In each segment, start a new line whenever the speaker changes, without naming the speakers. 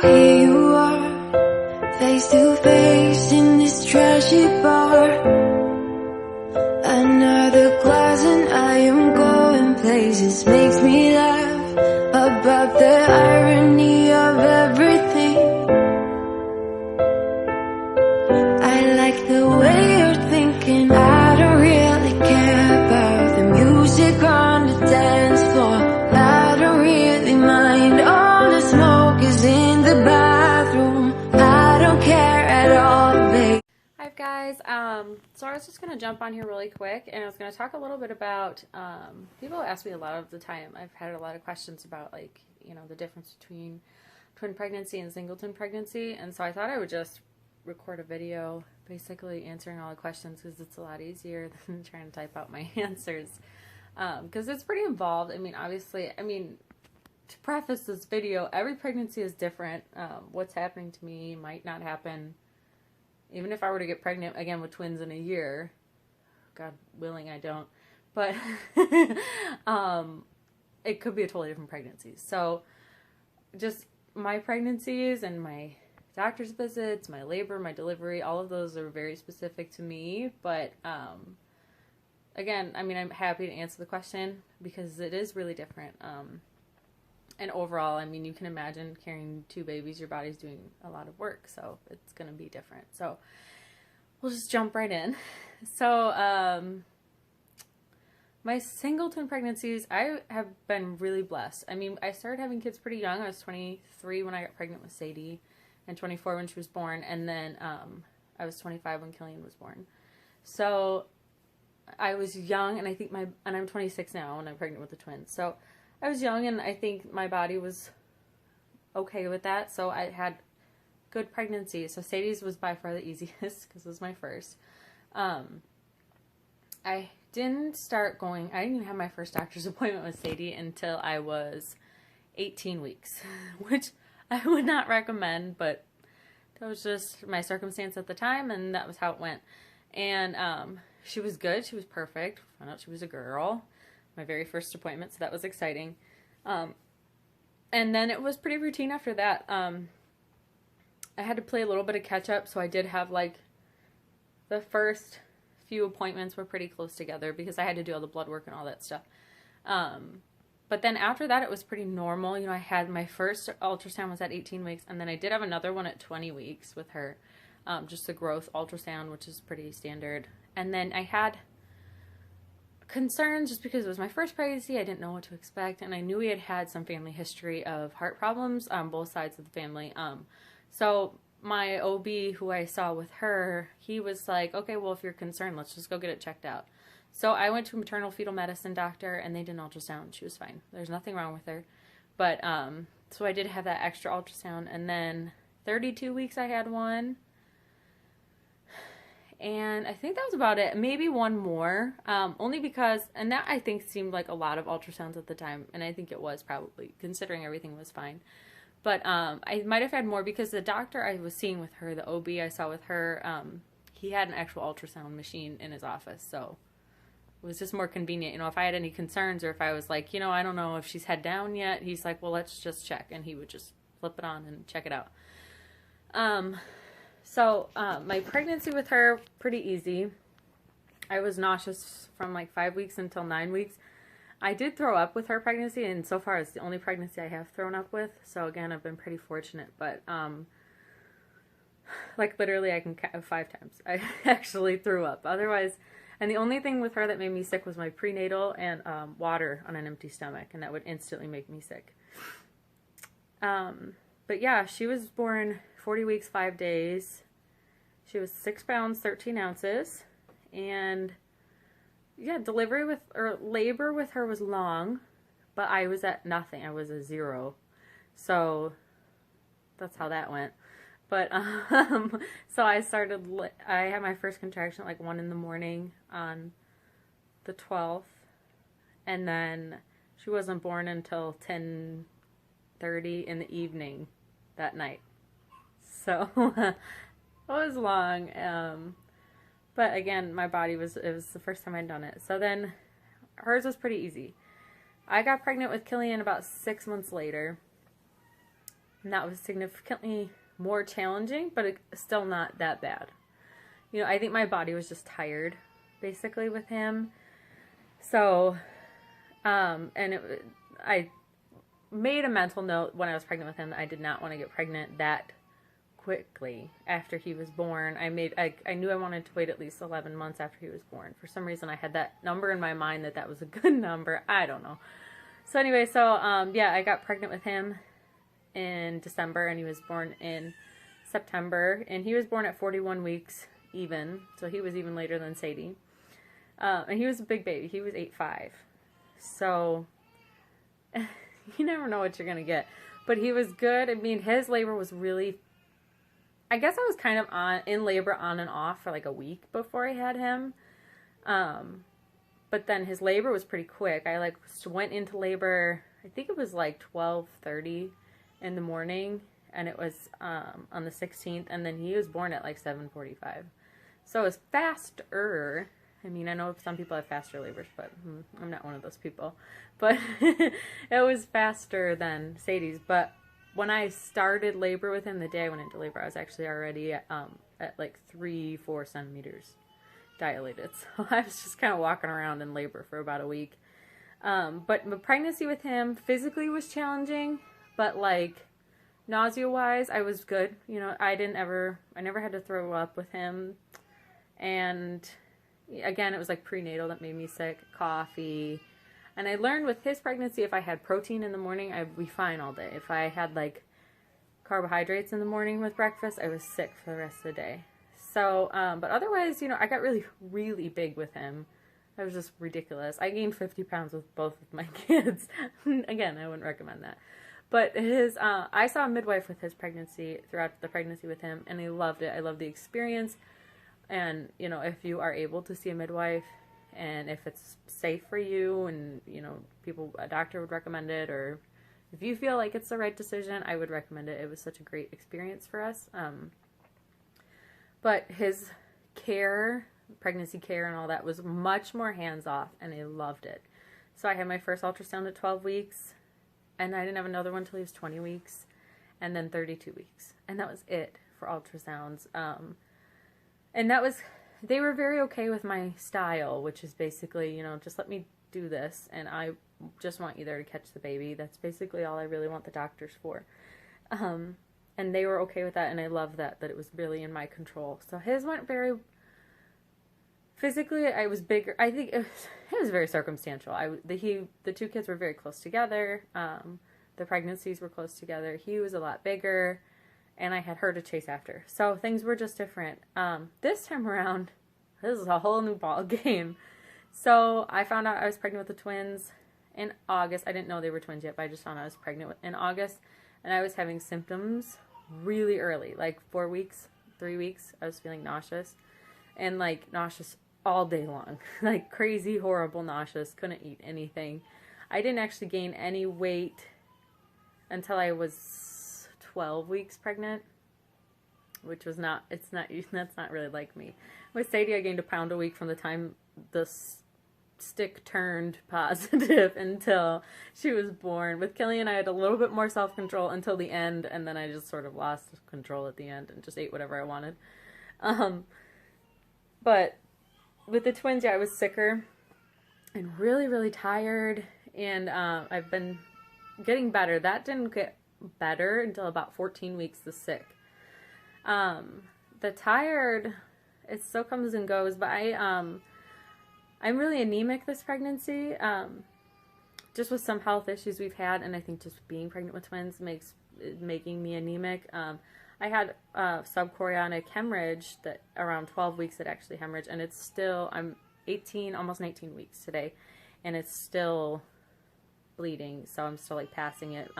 here you are, face to face in this trashy bar. Another glass and I am going places. Makes me laugh about the irony of everything. I like the way you're thinking. I don't really care about the music on the dance floor. I don't really mind all the smoke is in the bathroom. I don't care at all, babe.
Hi guys, so I was just going to jump on here really quick, and I was going to talk a little bit about, people ask me a lot of the time, I've had a lot of questions about, like, you know, the difference between twin pregnancy and singleton pregnancy, and so I thought I would just record a video basically answering all the questions, because it's a lot easier than trying to type out my answers, because it's pretty involved. I mean, obviously, to preface this video, every pregnancy is different. What's happening to me might not happen. Even if I were to get pregnant again with twins in a year, God willing I don't, but it could be a totally different pregnancy. So just my pregnancies and my doctor's visits, my labor, my delivery, all of those are very specific to me. But again, I mean, I'm happy to answer the question because it is really different. And overall, I mean, you can imagine carrying two babies, your body's doing a lot of work, so it's going to be different. So we'll just jump right in. So my singleton pregnancies, I have been really blessed. I mean, I started having kids pretty young. I was 23 when I got pregnant with Sadie, and 24 when she was born, and then I was 25 when Killian was born. So I was young, and I think and I'm 26 now, and I'm pregnant with the twins. So I was young, and I think my body was okay with that, so I had good pregnancy. So Sadie's was by far the easiest, because it was my first. I didn't even have my first doctor's appointment with Sadie until I was 18 weeks, which I would not recommend, but that was just my circumstance at the time, and that was how it went. And she was good, she was perfect, found out she was a girl. My very first appointment, so that was exciting. And then it was pretty routine after that. I had to play a little bit of catch up, so I did have, like, the first few appointments were pretty close together because I had to do all the blood work and all that stuff. But then after that, it was pretty normal. You know, I had my first ultrasound was at 18 weeks, and then I did have another one at 20 weeks with her, just a growth ultrasound, which is pretty standard. And then I had concerns just because it was my first pregnancy. I didn't know what to expect, and I knew we had some family history of heart problems on both sides of the family. So my OB, who I saw with her, he was like, okay, well, if you're concerned, let's just go get it checked out. So I went to a maternal fetal medicine doctor, and they did an ultrasound. She was fine. There's nothing wrong with her. But so I did have that extra ultrasound, and then 32 weeks I had one. And I think that was about it. Maybe one more, only because, and that I think seemed like a lot of ultrasounds at the time, and I think it was probably, considering everything was fine. But I might have had more because the doctor I was seeing with her, the OB I saw with her, he had an actual ultrasound machine in his office, so it was just more convenient. You know, if I had any concerns or if I was like, you know, I don't know if she's head down yet, he's like, well, let's just check, and he would just flip it on and check it out. So, my pregnancy with her, pretty easy. I was nauseous from like 5 weeks until 9 weeks. I did throw up with her pregnancy, and so far it's the only pregnancy I have thrown up with. So again, I've been pretty fortunate, but, like literally I can count 5 times I actually threw up. Otherwise, and the only thing with her that made me sick was my prenatal and, water on an empty stomach, and that would instantly make me sick. But yeah, she was born 40 weeks, 5 days. She was 6 pounds, 13 ounces. And yeah, labor with her was long, but I was at nothing. I was a 0. So that's how that went. But, so I had my first contraction at like 1 in the morning on the 12th. And then she wasn't born until 10:30 in the evening that night. So it was long, but again, my body it was the first time I'd done it. So then hers was pretty easy. I got pregnant with Killian about 6 months later, And that was significantly more challenging, but it's still not that bad. You know, I think my body was just tired, basically, with him. So, I made a mental note when I was pregnant with him that I did not want to get pregnant that quickly after he was born. I knew I wanted to wait at least 11 months after he was born. For some reason, I had that number in my mind that was a good number. I don't know. So anyway, yeah, I got pregnant with him in December, and he was born in September, and he was born at 41 weeks even, so he was even later than Sadie. And he was a big baby. He was 8'5". So you never know what you're gonna get, but he was good. I mean, his labor was really, I guess I was kind of in labor on and off for like a week before I had him. But then his labor was pretty quick. I like went into labor, I think it was like 12:30 in the morning, and it was on the 16th, and then he was born at like 7:45. So it was faster. I mean, I know some people have faster labors, but I'm not one of those people. But it was faster than Sadie's. But when I started labor with him, the day I went into labor, I was actually already at like 3-4 centimeters dilated. So I was just kind of walking around in labor for about a week. But the pregnancy with him physically was challenging, but like nausea-wise, I was good. You know, I never had to throw up with him. And again, it was like prenatal that made me sick, coffee. And I learned with his pregnancy, if I had protein in the morning, I'd be fine all day. If I had like carbohydrates in the morning with breakfast, I was sick for the rest of the day. So, but otherwise, you know, I got really, really big with him. I was just ridiculous. I gained 50 pounds with both of my kids. Again, I wouldn't recommend that. But I saw a midwife with his pregnancy, throughout the pregnancy with him, and I loved it. I loved the experience. And, you know, if you are able to see a midwife, and if it's safe for you, and, you know, a doctor would recommend it, or if you feel like it's the right decision, I would recommend it. It was such a great experience for us. But his care, pregnancy care and all that, was much more hands-off, and I loved it. So I had my first ultrasound at 12 weeks, and I didn't have another one until he was 20 weeks, and then 32 weeks. And that was it for ultrasounds. And they were very okay with my style, which is basically, you know, just let me do this, and I just want you there to catch the baby. That's basically all I really want the doctors for. And they were okay with that, and I love that it was really in my control. So his went very, physically, I was bigger. I think it was very circumstantial. The two kids were very close together. The pregnancies were close together. He was a lot bigger, and I had her to chase after. So things were just different. This time around, this is a whole new ball game. So I found out I was pregnant with the twins in August. I didn't know they were twins yet, but I just found out I was pregnant in August. And I was having symptoms really early, like 4 weeks, 3 weeks. I was feeling nauseous, and like nauseous all day long, like crazy, horrible nauseous. Couldn't eat anything. I didn't actually gain any weight until I was 12 weeks pregnant, which was that's not really like me. With Sadie, I gained a pound a week from the time the stick turned positive until she was born. With Killian, I had a little bit more self-control until the end, and then I just sort of lost control at the end and just ate whatever I wanted. But with the twins, yeah, I was sicker and really, really tired, and I've been getting better. That didn't get better until about 14 weeks the sick. The tired, it still comes and goes, but I'm really anemic this pregnancy, just with some health issues we've had, and I think just being pregnant with twins making me anemic. I had subchorionic hemorrhage that around 12 weeks it actually hemorrhaged, and it's still, I'm 18, almost 19 weeks today, and it's still bleeding, so I'm still like passing it.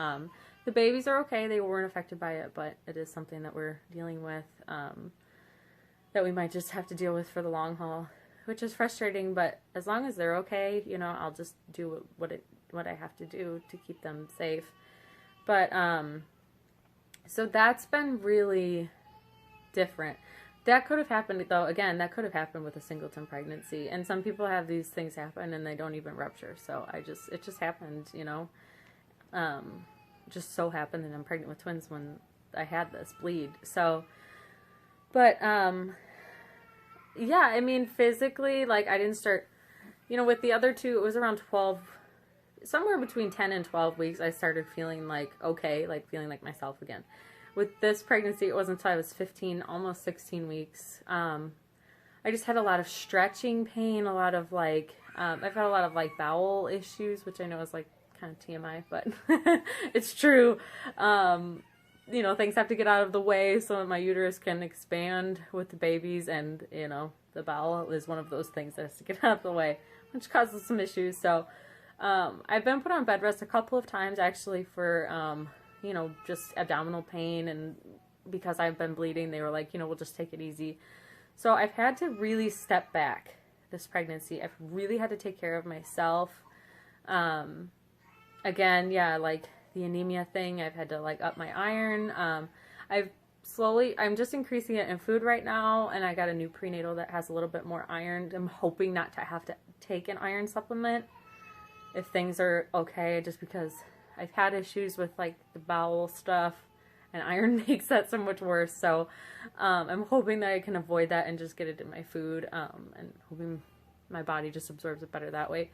The babies are okay, they weren't affected by it, but it is something that we're dealing with, that we might just have to deal with for the long haul, which is frustrating, but as long as they're okay, you know, I'll just do what I have to do to keep them safe. But, so that's been really different. That could have happened, though, again, that could have happened with a Singleton pregnancy, and some people have these things happen and they don't even rupture, so it just happened, you know. just so happened that I'm pregnant with twins when I had this bleed. So, but, yeah, I mean, physically, like, I didn't start, you know, with the other two, it was around 12, somewhere between 10 and 12 weeks, I started feeling like, okay, like, feeling like myself again. With this pregnancy, it wasn't until I was 15, almost 16 weeks. I just had a lot of stretching pain, a lot of, like, I've had a lot of, like, bowel issues, which I know is, like, kind of TMI, but it's true. You know, things have to get out of the way so that my uterus can expand with the babies, and, you know, the bowel is one of those things that has to get out of the way, which causes some issues. So, I've been put on bed rest a couple of times, actually, for, you know, just abdominal pain, and because I've been bleeding, they were like, you know, we'll just take it easy. So I've had to really step back this pregnancy. I've really had to take care of myself. Again, yeah, like the anemia thing, I've had to like up my iron. I'm just increasing it in food right now, and I got a new prenatal that has a little bit more iron. I'm hoping not to have to take an iron supplement if things are okay, just because I've had issues with like the bowel stuff, and iron makes that so much worse. So I'm hoping that I can avoid that and just get it in my food, and hoping my body just absorbs it better that way.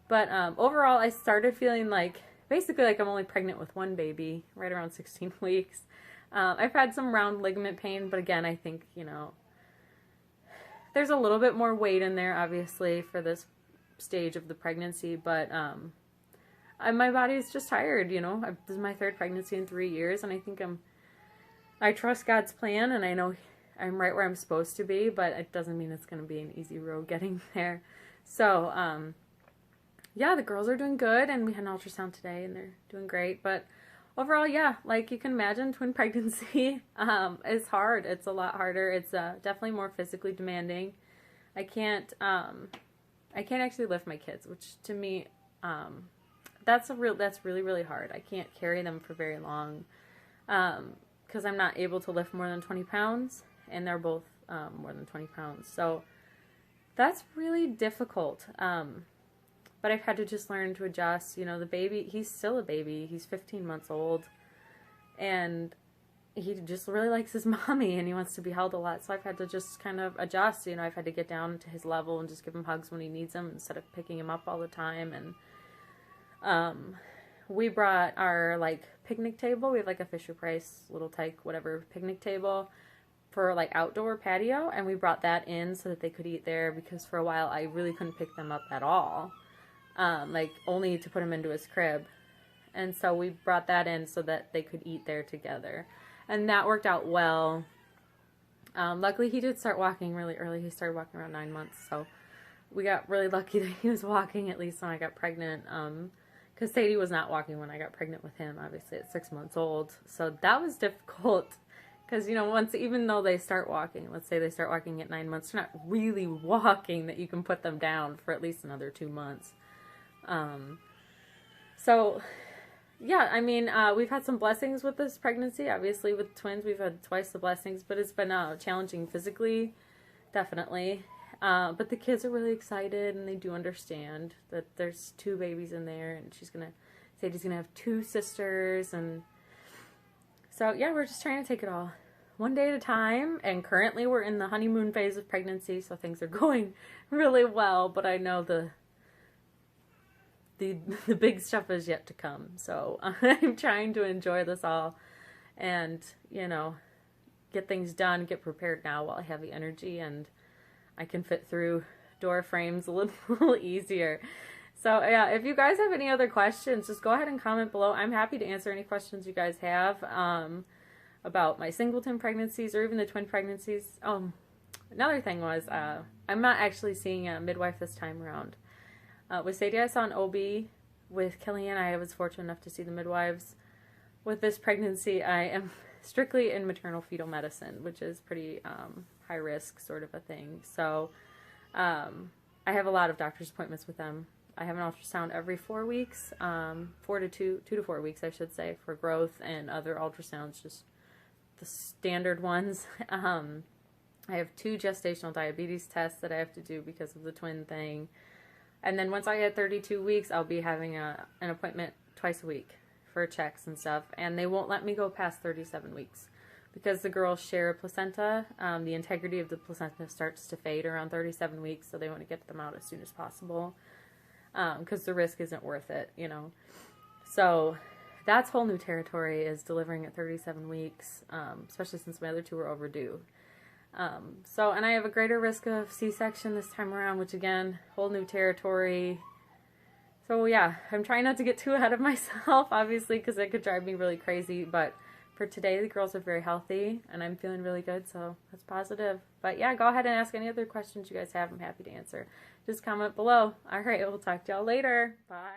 But overall, I started feeling like, basically like I'm only pregnant with one baby, right around 16 weeks. I've had some round ligament pain, but again, I think, you know, there's a little bit more weight in there, obviously, for this stage of the pregnancy, but my body is just tired, you know. This is my third pregnancy in 3 years, and I think I trust God's plan, and I know I'm right where I'm supposed to be, but it doesn't mean it's going to be an easy road getting there. So, yeah, the girls are doing good, and we had an ultrasound today, and they're doing great. But overall, yeah, like you can imagine, twin pregnancy is hard. It's a lot harder. It's definitely more physically demanding. I can't actually lift my kids, which to me, that's really, really hard. I can't carry them for very long because I'm not able to lift more than 20 pounds, and they're both more than 20 pounds. So that's really difficult. But I've had to just learn to adjust. You know, the baby, he's still a baby. He's 15 months old. And he just really likes his mommy, and he wants to be held a lot. So I've had to just kind of adjust. You know, I've had to get down to his level and just give him hugs when he needs them instead of picking him up all the time. And we brought our, like, picnic table. We have, like, a Fisher-Price little tyke, whatever, picnic table for, like, outdoor patio. And we brought that in so that they could eat there, because for a while I really couldn't pick them up at all. Like, only to put him into his crib. And so we brought that in so that they could eat there together. And that worked out well. Luckily, he did start walking really early. He started walking around 9 months. So we got really lucky that he was walking, at least when I got pregnant. Because Sadie was not walking when I got pregnant with him, obviously, at 6 months old. So that was difficult. Because, you know, even though they start walking, let's say they start walking at 9 months, they're not really walking that you can put them down for at least another 2 months. So, yeah, I mean, we've had some blessings with this pregnancy. Obviously, with twins, we've had twice the blessings, but it's been challenging physically, definitely. But the kids are really excited, and they do understand that there's 2 babies in there, and Sadie's gonna have 2 sisters, and so, yeah, we're just trying to take it all one day at a time, and currently we're in the honeymoon phase of pregnancy, so things are going really well, but I know the big stuff is yet to come. So I'm trying to enjoy this all and, you know, get things done, get prepared now while I have the energy and I can fit through door frames a little easier. So yeah, if you guys have any other questions, just go ahead and comment below. I'm happy to answer any questions you guys have about my singleton pregnancies or even the twin pregnancies. Another thing was I'm not actually seeing a midwife this time around. With Sadie, I saw an OB. With Kellyanne, I was fortunate enough to see the midwives. With this pregnancy, I am strictly in maternal fetal medicine, which is pretty high risk sort of a thing. So I have a lot of doctor's appointments with them. I have an ultrasound every 4 weeks, 2 to 4 weeks, I should say, for growth, and other ultrasounds, just the standard ones. I have 2 gestational diabetes tests that I have to do because of the twin thing. And then once I hit 32 weeks, I'll be having an appointment twice a week for checks and stuff, and they won't let me go past 37 weeks. Because the girls share a placenta, the integrity of the placenta starts to fade around 37 weeks, so they want to get them out as soon as possible, because the risk isn't worth it, you know. So that's whole new territory, is delivering at 37 weeks, especially since my other two were overdue. And I have a greater risk of C-section this time around, which again, whole new territory. So yeah, I'm trying not to get too ahead of myself, obviously, because it could drive me really crazy, but for today, the girls are very healthy, and I'm feeling really good, so that's positive. But yeah, go ahead and ask any other questions you guys have. I'm happy to answer. Just comment below. All right, we'll talk to y'all later. Bye.